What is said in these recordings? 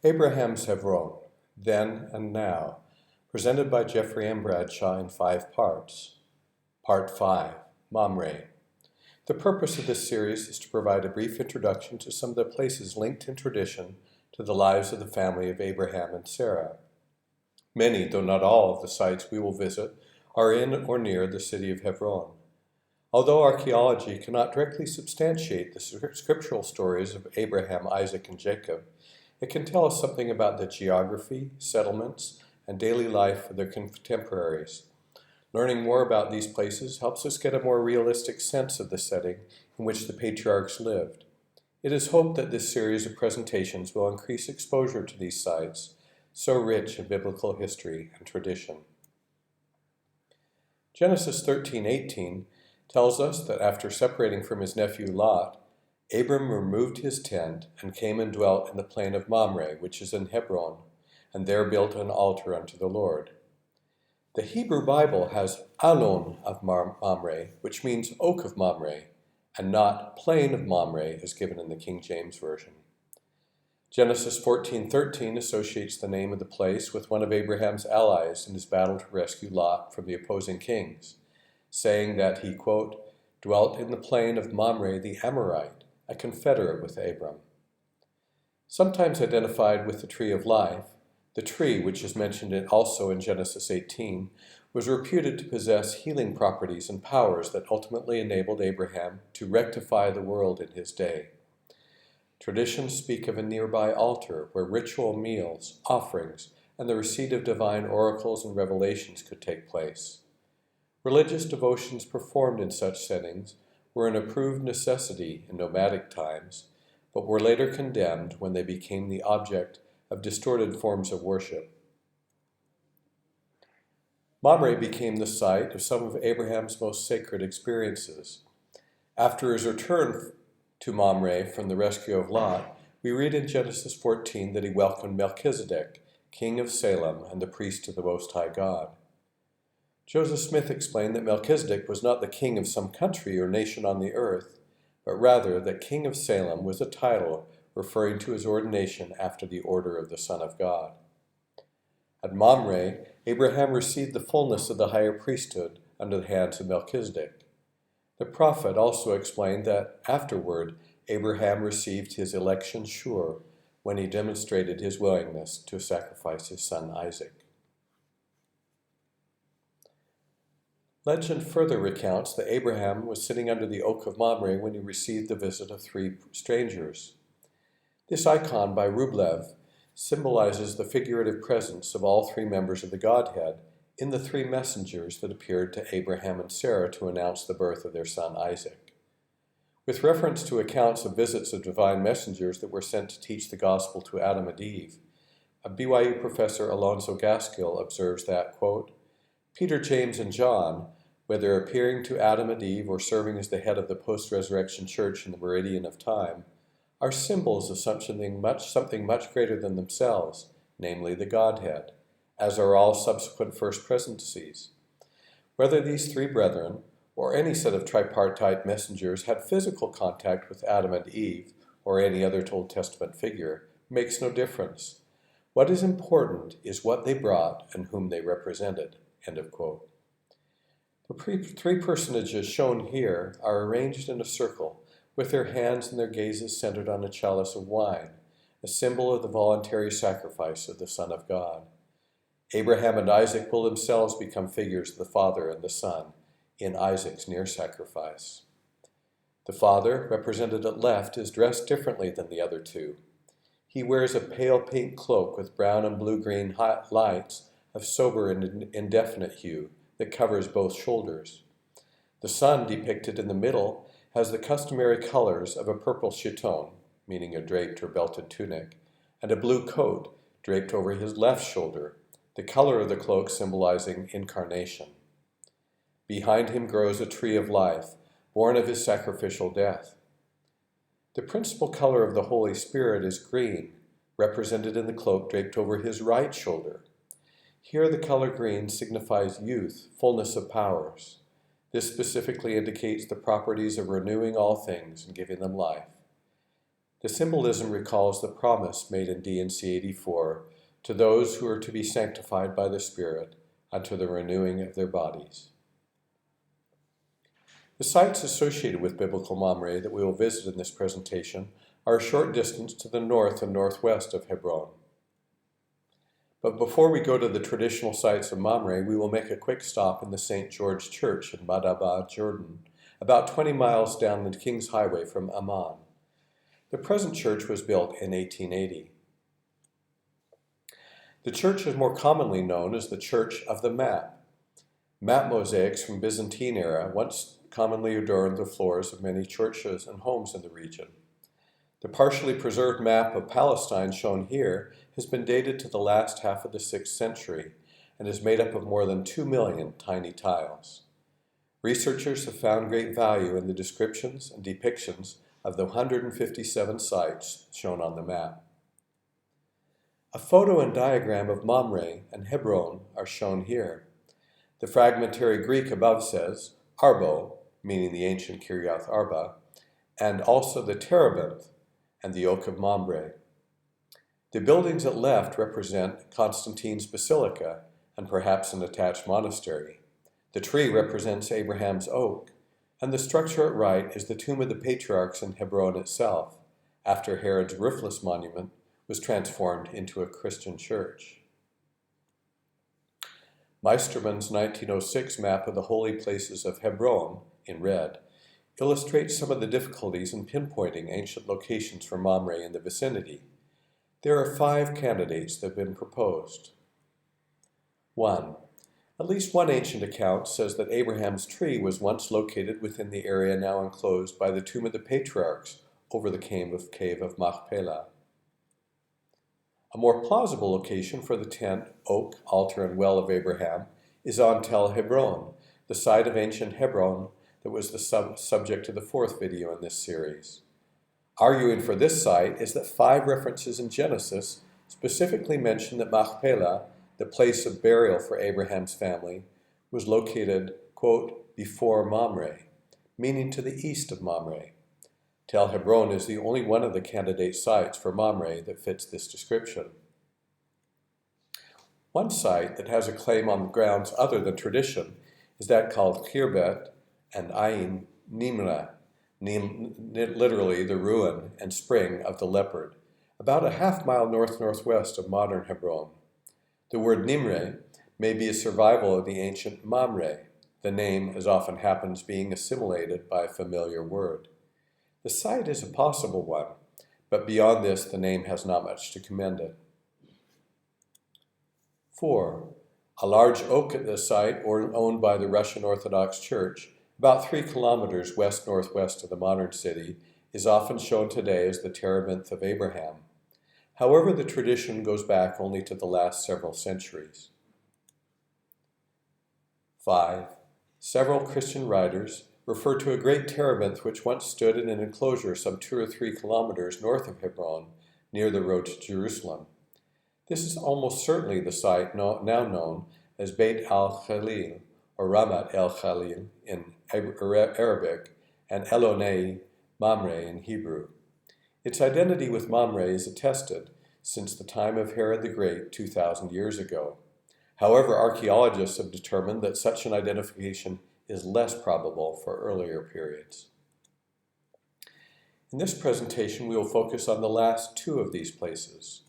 Abraham's Hebron, Then and Now, presented by Jeffrey M. Bradshaw in 5 parts. Part 5, Mamre. The purpose of this series is to provide a brief introduction to some of the places linked in tradition to the lives of the family of Abraham and Sarah. Many, though not all, of the sites we will visit are in or near the city of Hebron. Although archaeology cannot directly substantiate the scriptural stories of Abraham, Isaac, and Jacob, it can tell us something about the geography, settlements, and daily life of their contemporaries. Learning more about these places helps us get a more realistic sense of the setting in which the patriarchs lived. It is hoped that this series of presentations will increase exposure to these sites, so rich in biblical history and tradition. Genesis 13:18 tells us that after separating from his nephew Lot, Abram removed his tent and came and dwelt in the plain of Mamre, which is in Hebron, and there built an altar unto the Lord. The Hebrew Bible has Alon of Mamre, which means oak of Mamre, and not plain of Mamre as given in the King James Version. Genesis 14:13 associates the name of the place with one of Abraham's allies in his battle to rescue Lot from the opposing kings, saying that he, quote, dwelt in the plain of Mamre the Amorite, a confederate with Abram. Sometimes identified with the tree of life, the tree, which is mentioned also in Genesis 18, was reputed to possess healing properties and powers that ultimately enabled Abraham to rectify the world in his day. Traditions speak of a nearby altar where ritual meals, offerings, and the receipt of divine oracles and revelations could take place. Religious devotions performed in such settings were an approved necessity in nomadic times, but were later condemned when they became the object of distorted forms of worship. Mamre became the site of some of Abraham's most sacred experiences. After his return to Mamre from the rescue of Lot, we read in Genesis 14 that he welcomed Melchizedek, king of Salem and the priest of the Most High God. Joseph Smith explained that Melchizedek was not the king of some country or nation on the earth, but rather that King of Salem was a title referring to his ordination after the order of the Son of God. At Mamre, Abraham received the fullness of the higher priesthood under the hands of Melchizedek. The prophet also explained that afterward Abraham received his election sure when he demonstrated his willingness to sacrifice his son Isaac. Legend further recounts that Abraham was sitting under the oak of Mamre when he received the visit of 3 strangers. This icon by Rublev symbolizes the figurative presence of all 3 members of the Godhead in the 3 messengers that appeared to Abraham and Sarah to announce the birth of their son Isaac. With reference to accounts of visits of divine messengers that were sent to teach the gospel to Adam and Eve, a BYU professor, Alonzo Gaskill, observes that, quote, Peter, James, and John, whether appearing to Adam and Eve or serving as the head of the post-resurrection church in the meridian of time, are symbols of something much greater than themselves, namely the Godhead, as are all subsequent first presencies. Whether these 3 brethren, or any set of tripartite messengers, had physical contact with Adam and Eve, or any other Old Testament figure, makes no difference. What is important is what they brought and whom they represented. End of quote. The 3 personages shown here are arranged in a circle, with their hands and their gazes centered on a chalice of wine, a symbol of the voluntary sacrifice of the Son of God. Abraham and Isaac will themselves become figures of the Father and the Son in Isaac's near sacrifice. The Father, represented at left, is dressed differently than the other 2. He wears a pale pink cloak with brown and blue-green lights of sober and indefinite hue that covers both shoulders. The Son, depicted in the middle, has the customary colors of a purple chiton, meaning a draped or belted tunic, and a blue coat draped over his left shoulder, the color of the cloak symbolizing incarnation. Behind him grows a tree of life, born of his sacrificial death. The principal color of the Holy Spirit is green, represented in the cloak draped over his right shoulder. Here the color green signifies youth, fullness of powers. This specifically indicates the properties of renewing all things and giving them life. The symbolism recalls the promise made in D&C 84 to those who are to be sanctified by the Spirit unto the renewing of their bodies. The sites associated with biblical Mamre that we will visit in this presentation are a short distance to the north and northwest of Hebron. But before we go to the traditional sites of Mamre, we will make a quick stop in the St. George Church in Madaba, Jordan, about 20 miles down the King's Highway from Amman. The present church was built in 1880. The church is more commonly known as the Church of the Map. Map mosaics from Byzantine era once commonly adorned the floors of many churches and homes in the region. The partially preserved map of Palestine shown here has been dated to the last half of the 6th century and is made up of more than 2 million tiny tiles. Researchers have found great value in the descriptions and depictions of the 157 sites shown on the map. A photo and diagram of Mamre and Hebron are shown here. The fragmentary Greek above says Arbo, meaning the ancient Kirjath Arba, and also the terebinth and the Oak of Mamre. The buildings at left represent Constantine's Basilica and perhaps an attached monastery. The tree represents Abraham's oak, and the structure at right is the tomb of the patriarchs in Hebron itself, after Herod's roofless monument was transformed into a Christian church. Meisterman's 1906 map of the holy places of Hebron, in red, illustrates some of the difficulties in pinpointing ancient locations for Mamre in the vicinity. There are 5 candidates that have been proposed. 1. At least one ancient account says that Abraham's tree was once located within the area now enclosed by the tomb of the patriarchs over the cave of Machpelah. A more plausible location for the tent, oak, altar, and well of Abraham is on Tel Hebron, the site of ancient Hebron that was the subject of the 4th video in this series. Arguing for this site is that 5 references in Genesis specifically mention that Machpelah, the place of burial for Abraham's family, was located, quote, before Mamre, meaning to the east of Mamre. Tel Hebron is the only one of the candidate sites for Mamre that fits this description. One site that has a claim on grounds other than tradition is that called Khirbet and Ain Nimra, literally the ruin and spring of the leopard, about a half-mile north-northwest of modern Hebron. The word Nimre may be a survival of the ancient Mamre, the name, as often happens, being assimilated by a familiar word. The site is a possible one, but beyond this the name has not much to commend it. 4. A large oak at this site, owned by the Russian Orthodox Church, about 3 kilometers west-northwest of the modern city, is often shown today as the terebinth of Abraham. However, the tradition goes back only to the last several centuries. 5. Several Christian writers refer to a great terebinth which once stood in an enclosure some 2 or 3 kilometers north of Hebron, near the road to Jerusalem. This is almost certainly the site now known as Beit al-Khalil, or Ramat el-Khalil in Arabic, and Elonei Mamre in Hebrew. Its identity with Mamre is attested since the time of Herod the Great 2,000 years ago. However, archaeologists have determined that such an identification is less probable for earlier periods. In this presentation, we will focus on the last 2 of these places.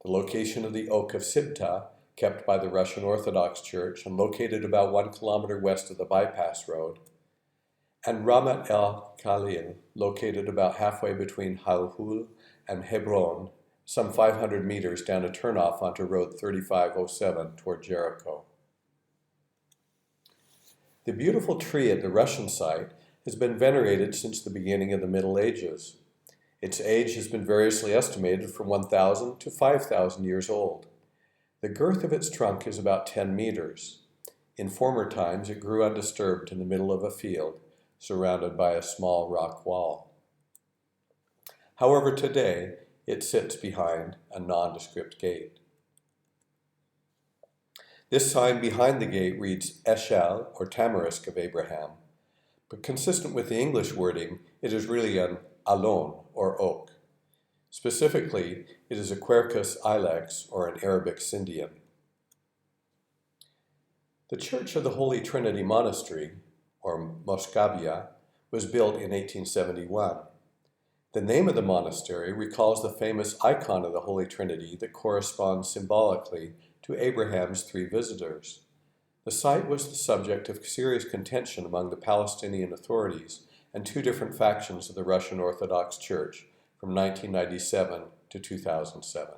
The location of the Oak of Sibta, kept by the Russian Orthodox Church and located about 1 kilometer west of the bypass road, and Ramat el-Khalil, located about halfway between Halhul and Hebron, some 500 meters down a turnoff onto Road 3507 toward Jericho. The beautiful tree at the Russian site has been venerated since the beginning of the Middle Ages. Its age has been variously estimated from 1,000 to 5,000 years old. The girth of its trunk is about 10 meters. In former times, it grew undisturbed in the middle of a field, surrounded by a small rock wall. However, today, it sits behind a nondescript gate. This sign behind the gate reads Eshel, or Tamarisk of Abraham, but consistent with the English wording, it is really an alon, or oak. Specifically, it is a Quercus ilex, or an Arabic Scindian. The Church of the Holy Trinity Monastery, or Moscavia, was built in 1871. The name of the monastery recalls the famous icon of the Holy Trinity that corresponds symbolically to Abraham's three visitors. The site was the subject of serious contention among the Palestinian authorities and two different factions of the Russian Orthodox Church from 1997 to 2007.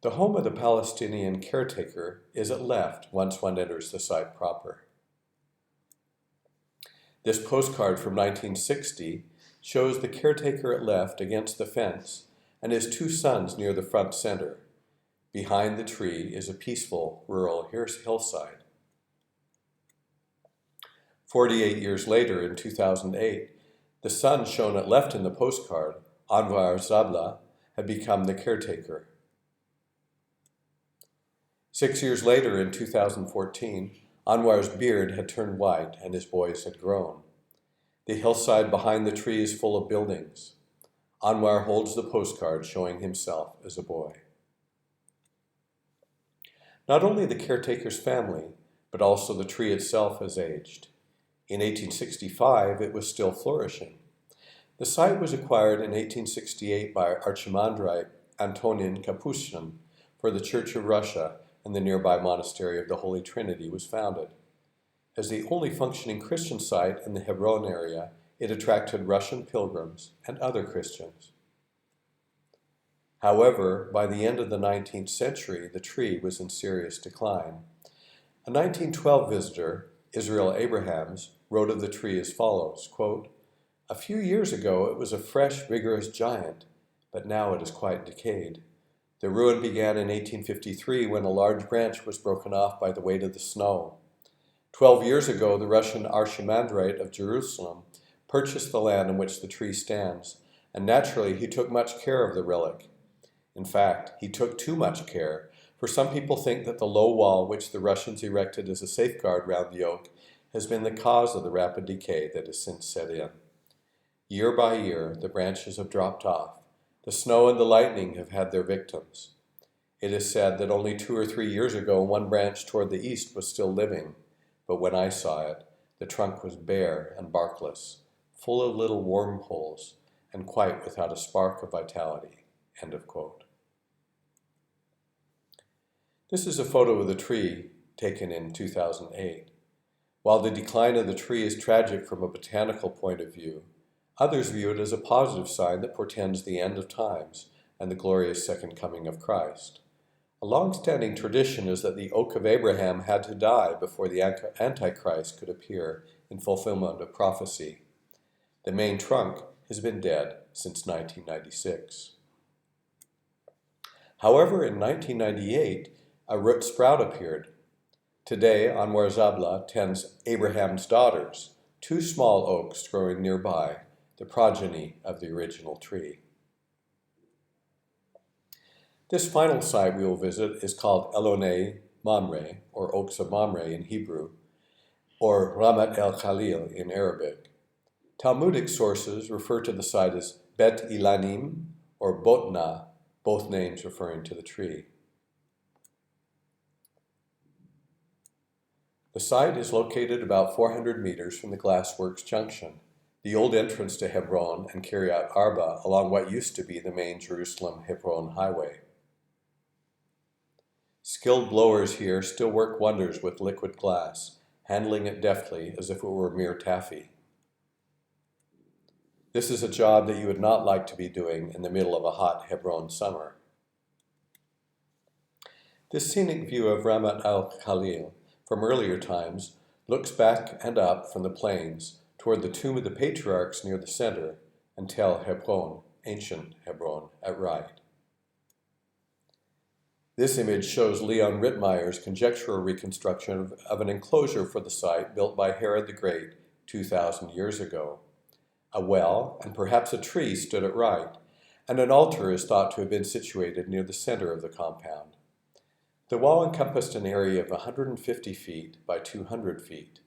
The home of the Palestinian caretaker is at left once one enters the site proper. This postcard from 1960 shows the caretaker at left against the fence and his two sons near the front center. Behind the tree is a peaceful rural hillside. 48 years later, in 2008, the son shown at left in the postcard, Anwar Zabla, had become the caretaker. 6 years later, in 2014, Anwar's beard had turned white and his boys had grown. The hillside behind the tree is full of buildings. Anwar holds the postcard showing himself as a boy. Not only the caretaker's family, but also the tree itself has aged. In 1865, it was still flourishing. The site was acquired in 1868 by Archimandrite Antonin Capuchin for the Church of Russia, and the nearby monastery of the Holy Trinity was founded. As the only functioning Christian site in the Hebron area, it attracted Russian pilgrims and other Christians. However, by the end of the 19th century, the tree was in serious decline. A 1912 visitor, Israel Abrahams, wrote of the tree as follows, quote, "A few years ago it was a fresh, vigorous giant, but now it is quite decayed. The ruin began in 1853 when a large branch was broken off by the weight of the snow. 12 years ago, the Russian Archimandrite of Jerusalem purchased the land on which the tree stands, and naturally he took much care of the relic. In fact, he took too much care, for some people think that the low wall which the Russians erected as a safeguard round the oak has been the cause of the rapid decay that has since set in. Year by year, the branches have dropped off. The snow and the lightning have had their victims. It is said that only 2 or 3 years ago one branch toward the east was still living, but when I saw it, the trunk was bare and barkless, full of little wormholes, and quite without a spark of vitality." End of quote. This is a photo of the tree taken in 2008. While the decline of the tree is tragic from a botanical point of view, others view it as a positive sign that portends the end of times and the glorious second coming of Christ. A long-standing tradition is that the oak of Abraham had to die before the Antichrist could appear in fulfillment of prophecy. The main trunk has been dead since 1996. However, in 1998, a root sprout appeared. Today, Anwar Zabla tends Abraham's daughters, 2 small oaks growing nearby, the progeny of the original tree. This final site we will visit is called Elonei Mamre, or Oaks of Mamre in Hebrew, or Ramat el Khalil in Arabic. Talmudic sources refer to the site as Bet Ilanim or Botna, both names referring to the tree. The site is located about 400 meters from the Glassworks Junction, the old entrance to Hebron and Kiryat Arba along what used to be the main Jerusalem-Hebron highway. Skilled blowers here still work wonders with liquid glass, handling it deftly as if it were mere taffy. This is a job that you would not like to be doing in the middle of a hot Hebron summer. This scenic view of Ramat al-Khalil from earlier times looks back and up from the plains toward the tomb of the patriarchs near the center and Tel Hebron, ancient Hebron, at right. This image shows Leon Rittmeyer's conjectural reconstruction of an enclosure for the site built by Herod the Great 2,000 years ago. A well and perhaps a tree stood at right, and an altar is thought to have been situated near the center of the compound. The wall encompassed an area of 150 feet by 200 feet.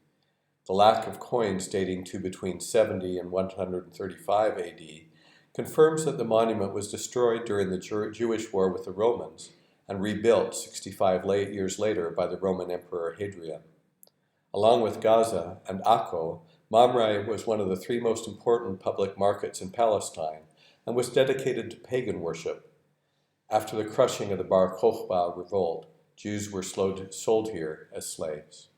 The lack of coins dating to between 70 and 135 AD confirms that the monument was destroyed during the Jewish war with the Romans and rebuilt 65 years later by the Roman Emperor Hadrian. Along with Gaza and Akko, Mamre was one of the three most important public markets in Palestine and was dedicated to pagan worship. After the crushing of the Bar Kokhba revolt, Jews were sold here as slaves.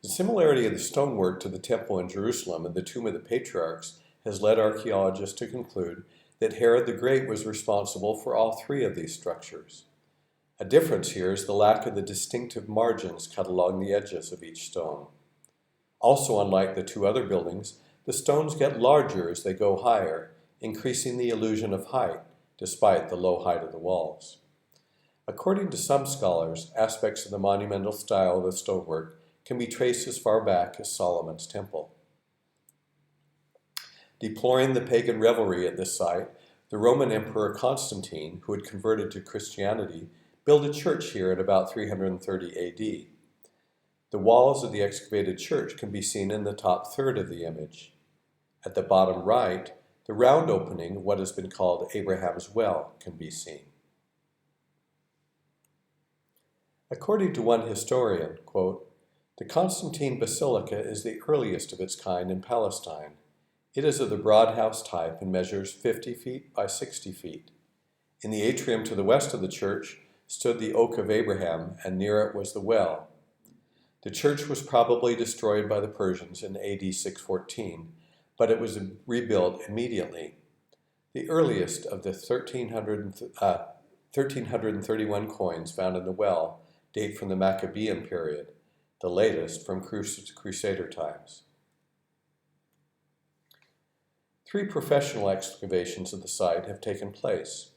The similarity of the stonework to the temple in Jerusalem and the tomb of the patriarchs has led archaeologists to conclude that Herod the Great was responsible for all three of these structures. A difference here is the lack of the distinctive margins cut along the edges of each stone. Also, unlike the two other buildings, the stones get larger as they go higher, increasing the illusion of height, despite the low height of the walls. According to some scholars, aspects of the monumental style of the stonework can be traced as far back as Solomon's temple. Deploring the pagan revelry at this site, the Roman Emperor Constantine, who had converted to Christianity, built a church here at about 330 AD. The walls of the excavated church can be seen in the top third of the image. At the bottom right, the round opening, what has been called Abraham's well, can be seen. According to one historian, quote, "The Constantine Basilica is the earliest of its kind in Palestine. It is of the broad house type and measures 50 feet by 60 feet. In the atrium to the west of the church stood the Oak of Abraham, and near it was the well. The church was probably destroyed by the Persians in AD 614, but it was rebuilt immediately. The earliest of the 1331 coins found in the well date from the Maccabean period, the latest from Crusader times." 3 professional excavations of the site have taken place.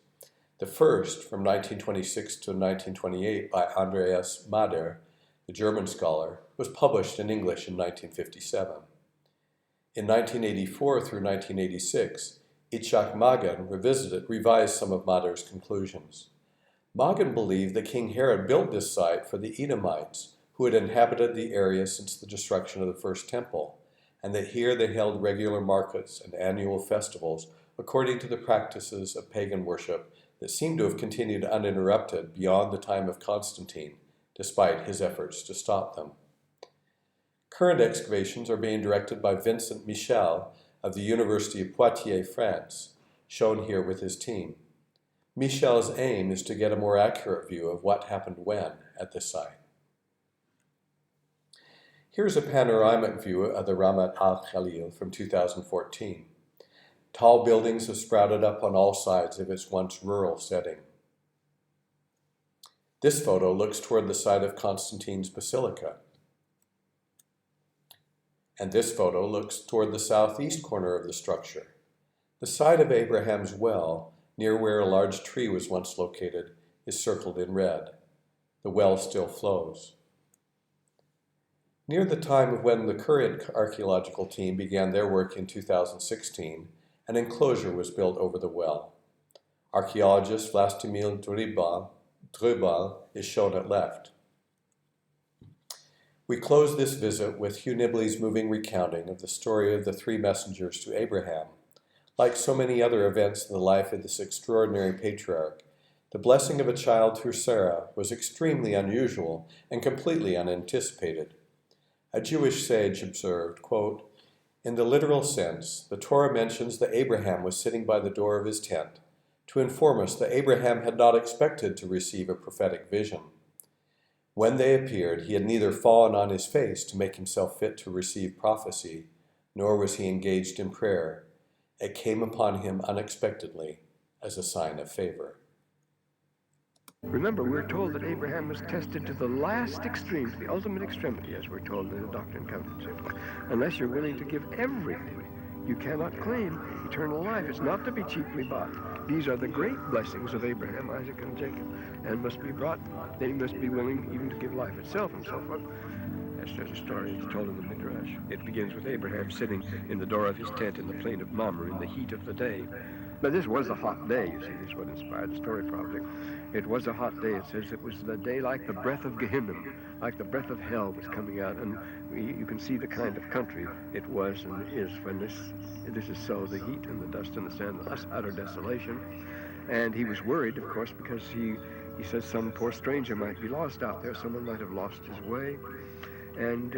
The first, from 1926 to 1928, by Andreas Mader, the German scholar, was published in English in 1957. In 1984 through 1986, Itzhak Magen revised some of Mader's conclusions. Magen believed that King Herod built this site for the Edomites, who had inhabited the area since the destruction of the first temple, and that here they held regular markets and annual festivals according to the practices of pagan worship that seem to have continued uninterrupted beyond the time of Constantine, despite his efforts to stop them. Current excavations are being directed by Vincent Michel of the University of Poitiers, France, shown here with his team. Michel's aim is to get a more accurate view of what happened when at the site. Here's a panoramic view of the Ramat al-Khalil from 2014. Tall buildings have sprouted up on all sides of its once rural setting. This photo looks toward the site of Constantine's Basilica. And this photo looks toward the southeast corner of the structure. The site of Abraham's well, near where a large tree was once located, is circled in red. The well still flows. Near the time of when the current archaeological team began their work in 2016, an enclosure was built over the well. Archaeologist Vlastimil Drubal is shown at left. We close this visit with Hugh Nibley's moving recounting of the story of the 3 messengers to Abraham. Like so many other events in the life of this extraordinary patriarch, the blessing of a child through Sarah was extremely unusual and completely unanticipated. A Jewish sage observed, quote, "In the literal sense, the Torah mentions that Abraham was sitting by the door of his tent to inform us that Abraham had not expected to receive a prophetic vision. When they appeared, he had neither fallen on his face to make himself fit to receive prophecy, nor was he engaged in prayer. It came upon him unexpectedly as a sign of favor." Remember, we're told that Abraham was tested to the last extreme, to the ultimate extremity, as we're told in the Doctrine and Covenants. Unless you're willing to give everything, you cannot claim eternal life. It's not to be cheaply bought. These are the great blessings of Abraham, Isaac, and Jacob, and must be brought. They must be willing even to give life itself and so forth. There's a story that's told in the Midrash. It begins with Abraham sitting in the door of his tent in the plain of Mamre in the heat of the day. But this was a hot day, you see. This is what inspired the story, probably. It was a hot day. It says it was the day like the breath of Gehenna, like the breath of hell was coming out. And you can see the kind of country it was and is when this is so, the heat and the dust and the sand, the utter desolation. And he was worried, of course, because he says some poor stranger might be lost out there. Someone might have lost his way and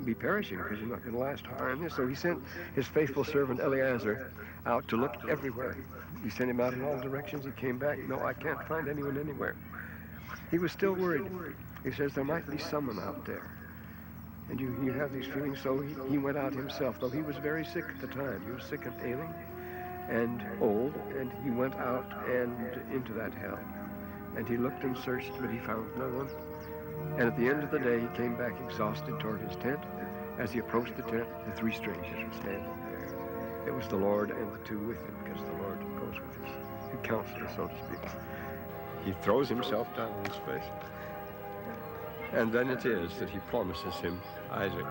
be perishing because he's not going to last higher in this. So he sent his faithful servant Eleazar out to look everywhere. He sent him out in all directions. He came back. No, I can't find anyone anywhere. He was still worried. He says there might be someone out there. And you have these feelings. So he went out himself, though he was very sick at the time. He was sick and ailing and old, and he went out and into that hell. And he looked and searched, but he found no one. And at the end of the day, he came back exhausted toward his tent. As he approached the tent, the three strangers were standing there. It was the Lord and the two with him, because the Lord goes with us, the counselor, so to speak. He throws himself down on his face. And then it is that he promises him Isaac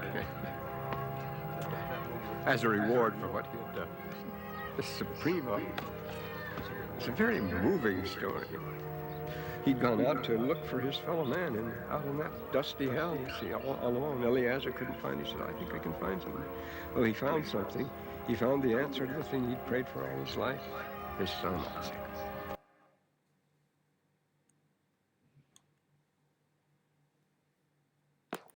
as a reward for what he had done. The supreme honor. It's a very moving story. He'd gone out to look for his fellow man and out in that dusty hell, you see, all alone. Eleazar couldn't find. He said, I think I can find something. Well, he found something. He found the answer to the thing he'd prayed for all his life, his son Isaac.